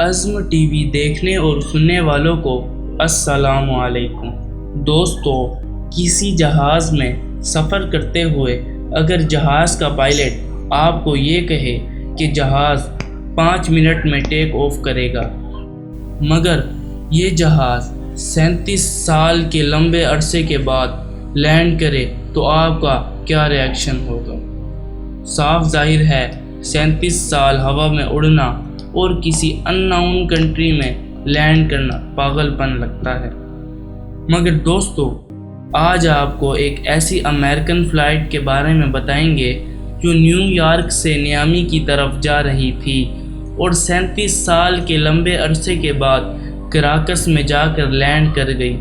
عزم T V دیکھنے اور سننے والوں کو السلام علیکم۔ دوستو، کسی جہاز میں سفر کرتے ہوئے اگر جہاز کا پائلٹ آپ کو یہ کہے کہ جہاز 5 منٹ میں ٹیک آف کرے گا، مگر یہ جہاز 37 سال کے لمبے عرصے کے بعد لینڈ کرے تو آپ کا کیا ری ایکشن ہوگا؟ صاف ظاہر ہے 37 سال ہوا میں اڑنا اور کسی ان نون کنٹری میں لینڈ کرنا پاگل پن لگتا ہے۔ مگر دوستو، آج آپ کو ایک ایسی امریکن فلائٹ کے بارے میں بتائیں گے جو نیو یارک سے نیامی کی طرف جا رہی تھی اور 37 سال کے لمبے عرصے کے بعد کراکس میں جا کر لینڈ کر گئی۔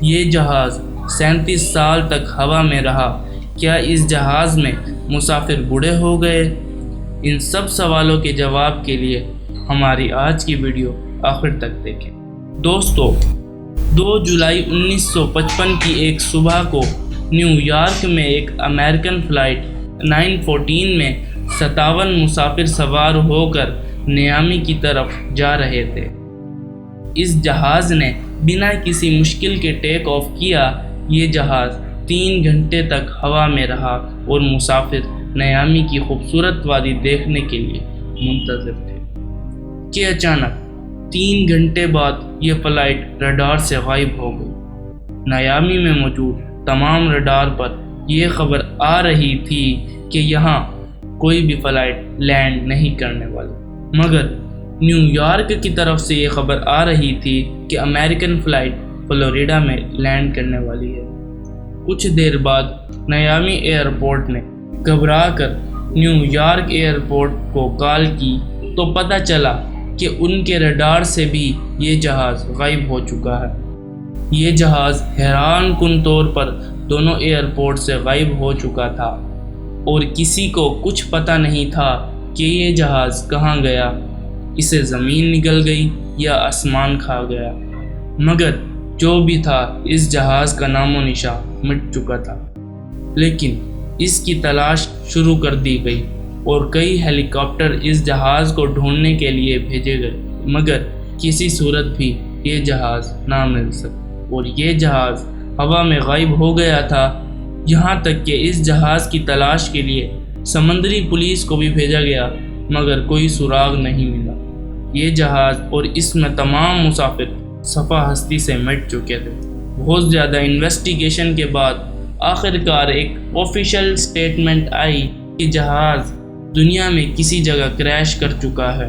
یہ جہاز 37 سال تک ہوا میں رہا۔ کیا اس جہاز میں مسافر بوڑھے ہو گئے؟ ان سب سوالوں کے جواب کے لیے ہماری آج کی ویڈیو آخر تک دیکھیں۔ دوستو، 2 جولائی 1955 کی ایک صبح کو نیو یارک میں ایک امریکن فلائٹ 914 میں 57 مسافر سوار ہو کر نیامی کی طرف جا رہے تھے۔ اس جہاز نے بنا کسی مشکل کے ٹیک آف کیا۔ یہ جہاز 3 گھنٹے تک ہوا میں رہا اور مسافر نیامی کی خوبصورت وادی دیکھنے کے لیے منتظر تھے کہ اچانک 3 گھنٹے بعد یہ فلائٹ ریڈار سے غائب ہو گئی۔ نیامی میں موجود تمام ریڈار پر یہ خبر آ رہی تھی کہ یہاں کوئی بھی فلائٹ لینڈ نہیں کرنے والی، مگر نیو یارک کی طرف سے یہ خبر آ رہی تھی کہ امریکن فلائٹ فلوریڈا میں لینڈ کرنے والی ہے۔ کچھ دیر بعد نیامی ایئرپورٹ نے گھبرا کر نیو یارک ایئرپورٹ کو کال کی تو پتہ چلا کہ ان کے ریڈار سے بھی یہ جہاز غائب ہو چکا ہے۔ یہ جہاز حیران کن طور پر دونوں ایئرپورٹ سے غائب ہو چکا تھا اور کسی کو کچھ پتہ نہیں تھا کہ یہ جہاز کہاں گیا، اسے زمین نگل گئی یا آسمان کھا گیا۔ مگر جو بھی تھا، اس جہاز کا نام و نشان مٹ چکا تھا، لیکن اس کی تلاش شروع کر دی گئی اور کئی ہیلی کاپٹر اس جہاز کو ڈھونڈنے کے لیے بھیجے گئے، مگر کسی صورت بھی یہ جہاز نہ مل سکا اور یہ جہاز ہوا میں غائب ہو گیا تھا۔ یہاں تک کہ اس جہاز کی تلاش کے لیے سمندری پولیس کو بھی بھیجا گیا، مگر کوئی سراغ نہیں ملا۔ یہ جہاز اور اس میں تمام مسافر صفحہ ہستی سے مٹ چکے تھے۔ بہت زیادہ انویسٹیگیشن کے بعد آخرکار ایک آفیشیل سٹیٹمنٹ آئی کہ جہاز دنیا میں کسی جگہ کریش کر چکا ہے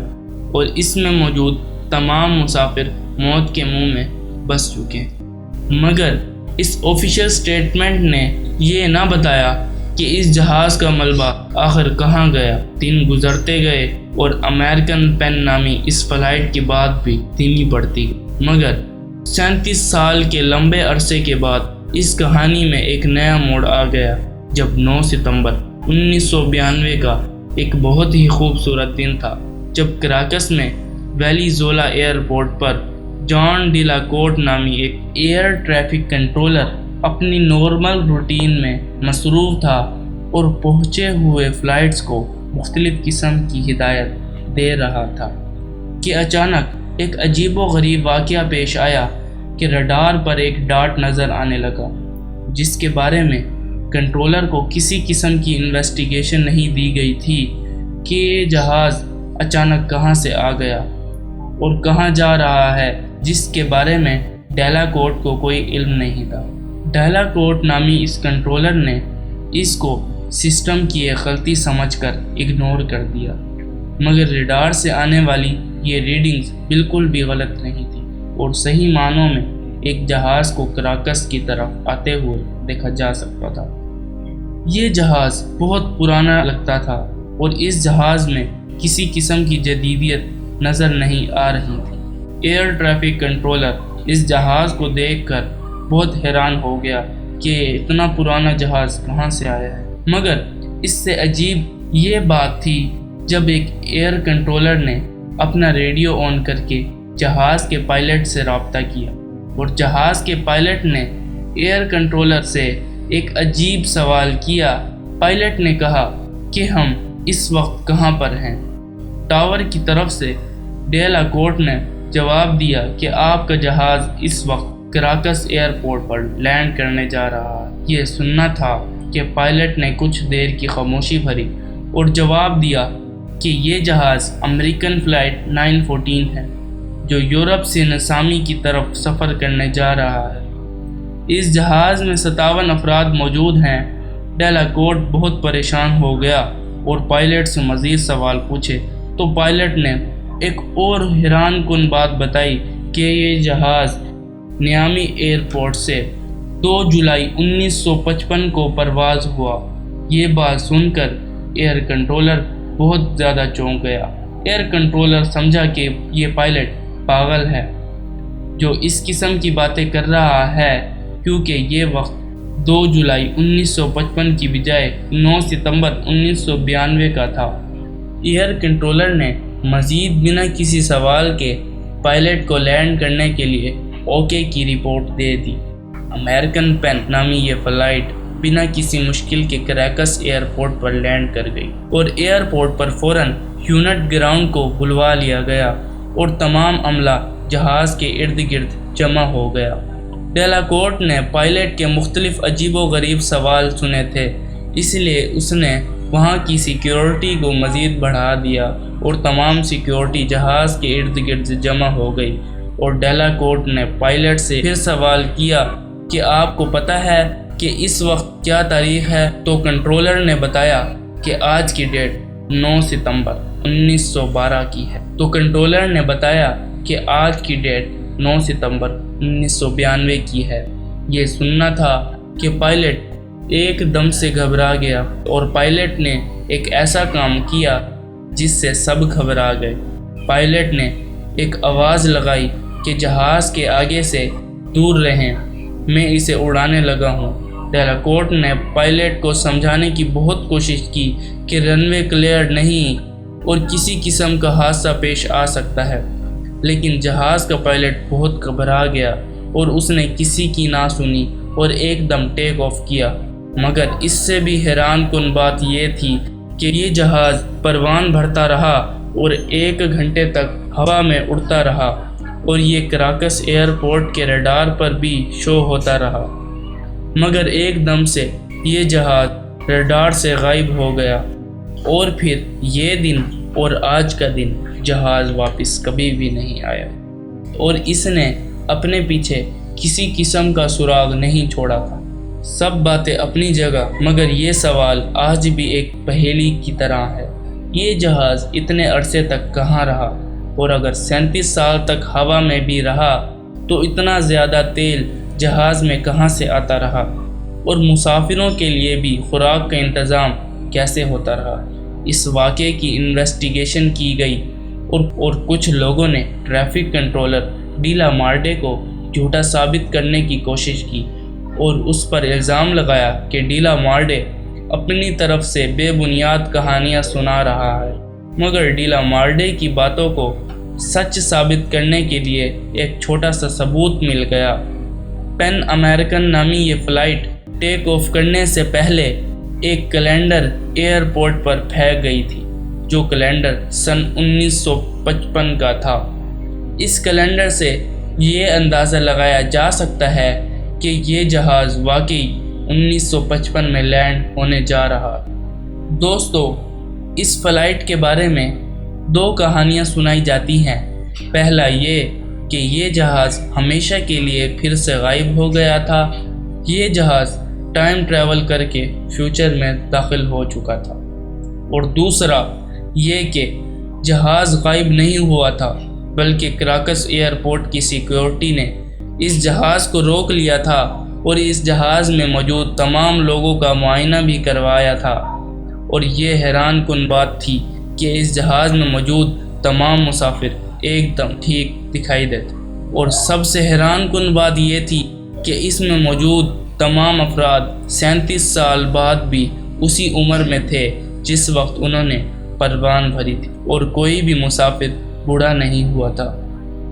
اور اس میں موجود تمام مسافر موت کے منہ میں بس چکے ہیں۔ مگر اس آفیشیل سٹیٹمنٹ نے یہ نہ بتایا کہ اس جہاز کا ملبہ آخر کہاں گیا۔ دن گزرتے گئے اور امریکن پین نامی اس فلائٹ کی بات بھی دھیمی پڑتی گئی، مگر 37 سال کے لمبے عرصے کے بعد اس کہانی میں ایک نیا موڑ آ گیا، جب 9 ستمبر 1992 کا ایک بہت ہی خوبصورت دن تھا، جب کراکس میں ویلی زولا ایئرپورٹ پر جان ڈی لا کوٹ نامی ایک ایئر ٹریفک کنٹرولر اپنی نارمل روٹین میں مصروف تھا اور پہنچے ہوئے فلائٹس کو مختلف قسم کی ہدایت دے رہا تھا کہ اچانک ایک عجیب و غریب واقعہ پیش آیا کہ ریڈار پر ایک ڈاٹ نظر آنے لگا، جس کے بارے میں کنٹرولر کو کسی قسم کی انویسٹیگیشن نہیں دی گئی تھی کہ یہ جہاز اچانک کہاں سے آ گیا اور کہاں جا رہا ہے، جس کے بارے میں ڈیلا کوٹ کو کوئی علم نہیں تھا۔ ڈیلا کوٹ نامی اس کنٹرولر نے اس کو سسٹم کی ایک غلطی سمجھ کر اگنور کر دیا، مگر ریڈار سے آنے والی یہ ریڈنگز بالکل بھی غلط نہیں تھی اور صحیح معنوں میں ایک جہاز کو کراکس کی طرف آتے ہوئے دیکھا جا سکتا تھا۔ یہ جہاز بہت پرانا لگتا تھا اور اس جہاز میں کسی قسم کی جدیدیت نظر نہیں آ رہی تھی۔ ایئر ٹریفک کنٹرولر اس جہاز کو دیکھ کر بہت حیران ہو گیا کہ اتنا پرانا جہاز کہاں سے آیا ہے، مگر اس سے عجیب یہ بات تھی جب ایک ایئر کنٹرولر نے اپنا ریڈیو آن کر کے جہاز کے پائلٹ سے رابطہ کیا اور جہاز کے پائلٹ نے ایئر کنٹرولر سے ایک عجیب سوال کیا۔ پائلٹ نے کہا کہ ہم اس وقت کہاں پر ہیں۔ ٹاور کی طرف سے ڈیلاکورٹ نے جواب دیا کہ آپ کا جہاز اس وقت کراکس ایئرپورٹ پر لینڈ کرنے جا رہا ہے۔ یہ سننا تھا کہ پائلٹ نے کچھ دیر کی خاموشی بھری اور جواب دیا کہ یہ جہاز امریکن فلائٹ 914 ہے جو یورپ سے نسامی کی طرف سفر کرنے جا رہا ہے۔ اس جہاز میں 57 افراد موجود ہیں۔ ڈیلاکورٹ بہت پریشان ہو گیا اور پائلٹ سے مزید سوال پوچھے تو پائلٹ نے ایک اور حیران کن بات بتائی کہ یہ جہاز نیامی ایئرپورٹ سے 2 جولائی 1955 کو پرواز ہوا۔ یہ بات سن کر ایئر کنٹرولر بہت زیادہ چونک گیا۔ ایئر کنٹرولر سمجھا کہ یہ پائلٹ پاگل ہے جو اس قسم کی باتیں کر رہا ہے، کیونکہ یہ وقت 2 جولائی 1955 کی بجائے 9 ستمبر 1992 کا تھا۔ ایئر کنٹرولر نے مزید بنا کسی سوال کے پائلٹ کو لینڈ کرنے کے لیے اوکے کی رپورٹ دے دی۔ امریکن پین نامی یہ فلائٹ بنا کسی مشکل کے کراکس ایئرپورٹ پر لینڈ کر گئی اور ایئرپورٹ پر فوراً یونٹ گراؤنڈ کو بلوا لیا گیا اور تمام عملہ جہاز کے ارد گرد جمع ہو گیا۔ ڈیلاکورٹ نے پائلٹ کے مختلف عجیب و غریب سوال سنے تھے، اس لیے اس نے وہاں کی سیکیورٹی کو مزید بڑھا دیا اور تمام سیکیورٹی جہاز کے ارد گرد جمع ہو گئی۔ اور ڈیلاکورٹ نے پائلٹ سے پھر سوال کیا کہ آپ کو پتہ ہے کہ اس وقت کیا تاریخ ہے؟ تو کنٹرولر نے بتایا کہ آج کی ڈیٹ 9 ستمبر 1912 کی ہے۔ تو کنٹرولر نے بتایا کہ آج کی ڈیٹ 9 ستمبر 1992 کی ہے۔ یہ سننا تھا کہ پائلٹ ایک دم سے گھبرا گیا اور پائلٹ نے ایک ایسا کام کیا جس سے سب گھبرا گئے۔ پائلٹ نے ایک آواز لگائی کہ جہاز کے آگے سے دور رہیں، میں اسے اڑانے لگا ہوں۔ ڈیلاکورٹ نے پائلٹ کو سمجھانے کی بہت کوشش کی کہ رن وے کلیئر نہیں اور کسی قسم کا حادثہ پیش آ سکتا ہے، لیکن جہاز کا پائلٹ بہت گھبرا گیا اور اس نے کسی کی نہ سنی اور ایک دم ٹیک آف کیا۔ مگر اس سے بھی حیران کن بات یہ تھی کہ یہ جہاز پروان بھرتا رہا اور 1 گھنٹے تک ہوا میں اڑتا رہا اور یہ کراکس ایئرپورٹ کے ریڈار پر بھی شو ہوتا رہا، مگر ایک دم سے یہ جہاز ریڈار سے غائب ہو گیا۔ اور پھر یہ دن اور آج کا دن جہاز واپس کبھی بھی نہیں آیا اور اس نے اپنے پیچھے کسی قسم کا سراغ نہیں چھوڑا تھا۔ سب باتیں اپنی جگہ، مگر یہ سوال آج بھی ایک پہیلی کی طرح ہے۔ یہ جہاز اتنے عرصے تک کہاں رہا؟ اور اگر 37 سال تک ہوا میں بھی رہا تو اتنا زیادہ تیل جہاز میں کہاں سے آتا رہا؟ اور مسافروں کے لیے بھی خوراک کا انتظام کیسے ہوتا رہا؟ اس واقعے کی انویسٹیگیشن کی گئی اور کچھ لوگوں نے ٹریفک کنٹرولر ڈیلا مارڈے کو جھوٹا ثابت کرنے کی کوشش کی اور اس پر الزام لگایا کہ ڈیلا مارڈے اپنی طرف سے بے بنیاد کہانیاں سنا رہا ہے۔ مگر ڈیلا مارڈے کی باتوں کو سچ ثابت کرنے کے لیے ایک چھوٹا سا ثبوت مل گیا۔ پین امریکن نامی یہ فلائٹ ٹیک آف کرنے سے پہلے ایک کیلنڈر ایئرپورٹ پر پھینک گئی تھی، جو کیلنڈر سن 1955 کا تھا۔ اس کیلنڈر سے یہ اندازہ لگایا جا سکتا ہے کہ یہ جہاز واقعی 1955 میں لینڈ ہونے جا رہا۔ دوستو، اس فلائٹ کے بارے میں 2 کہانیاں سنائی جاتی ہیں۔ پہلا یہ کہ یہ جہاز ہمیشہ کے لیے پھر سے غائب ہو گیا تھا۔ یہ جہاز ٹائم ٹریول کر کے فیوچر میں داخل ہو چکا تھا۔ اور دوسرا یہ کہ جہاز غائب نہیں ہوا تھا، بلکہ کراکس ایئرپورٹ کی سیکیورٹی نے اس جہاز کو روک لیا تھا اور اس جہاز میں موجود تمام لوگوں کا معائنہ بھی کروایا تھا۔ اور یہ حیران کن بات تھی کہ اس جہاز میں موجود تمام مسافر ایک دم ٹھیک دکھائی دیتے، اور سب سے حیران کن بات یہ تھی کہ اس میں موجود تمام افراد 37 سال بعد بھی اسی عمر میں تھے جس وقت انہوں نے پروان بھری تھی، اور کوئی بھی مسافر بوڑھا نہیں ہوا تھا۔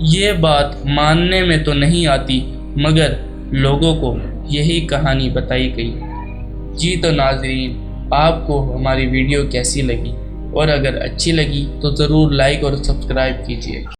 یہ بات ماننے میں تو نہیں آتی، مگر لوگوں کو یہی کہانی بتائی گئی۔ جی تو ناظرین، آپ کو ہماری ویڈیو کیسی لگی اور اگر اچھی لگی تو ضرور لائک اور سبسکرائب کیجیے.